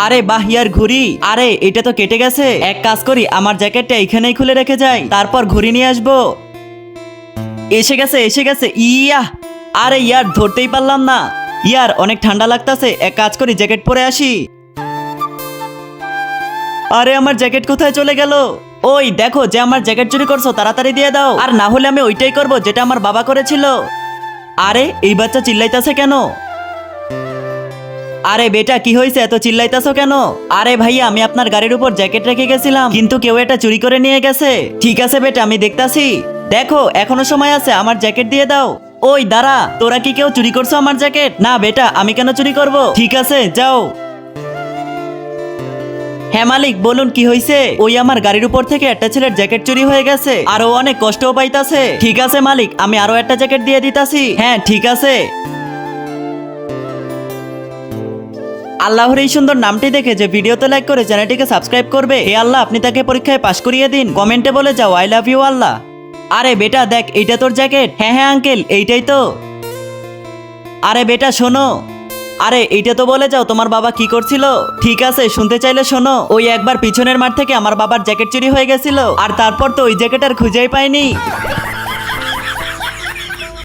আরে বাহ ইয়ার ঘুড়ি। আরে এটা তো কেটে গেছে। এক কাজ করি, আমার জ্যাকেটটা এখানেই খুলে রেখে যাই, তারপর ঘুড়ি নিয়ে আসবো। এসে গেছে এসে গেছে। ইয়া, আরে ইয়ার ধরতেই পারলাম না। ইয়ার অনেক ঠান্ডা লাগতাছে, এক কাজ করি জ্যাকেট পরে আসি। আরে আমার জ্যাকেট কোথায় চলে গেল? ওই দেখো, যে আমার জ্যাকেট চুরি করছো তাড়াতাড়ি দিয়ে দাও, আর না হলে আমি ওইটাই করব যেটা আমার বাবা করেছিল। আরে এই বাচ্চা চিল্লাইতাছে কেন? আরে বেটা কি হয়েছে, এত চিল্লাইতাছো কেন? আরে ভাইয়া, আমি আপনার গাড়ির উপর জ্যাকেট রেখে গেছিলাম, কিন্তু কেউ এটা চুরি করে নিয়ে গেছে। ঠিক আছে বেটা, আমি দেখতাছি। দেখো এখনো সময় আছে, আমার জ্যাকেট দিয়ে দাও। ওই দাঁড়া, তোরা কি কেউ চুরি করছো আমার জ্যাকেট? না বেটা, আমি কেন চুরি করব? ঠিক আছে যাও। হ্যাঁ মালিক, বলুন কি হয়েছে? ওই আমার গাড়ির উপর থেকে একটা ছেলের জ্যাকেট চুরি হয়ে গেছে, আর ও অনেক কষ্টও পাইতাছে। ঠিক আছে মালিক, আমি আরো একটা জ্যাকেট দিয়ে দিতাছি। হ্যাঁ ঠিক আছে। আল্লাহর এই সুন্দর নামটি দেখে যে ভিডিওতে লাইক করে চ্যানেলটিকে সাবস্ক্রাইব করবে, হে আল্লাহ আপনি তাকে পরীক্ষায় পাশ করিয়ে দিন। কমেন্টে বলে যাও আই লাভ ইউ আল্লাহ। আরে বেটা দেখ, এইটা তোর জ্যাকেট? হ্যাঁ হ্যাঁ আঙ্কেল, এইটাই তো। আরে বেটা শোনো। আরে এইটা তো বলে যাও তোমার বাবা কি করছিল। ঠিক আছে, শুনতে চাইলে শোনো। ওই একবার পিছনের মাঠ থেকে আমার বাবার জ্যাকেট চুরি হয়ে গেছিল, আর তারপর তো ওই জ্যাকেট আর খুঁজেই পাইনি।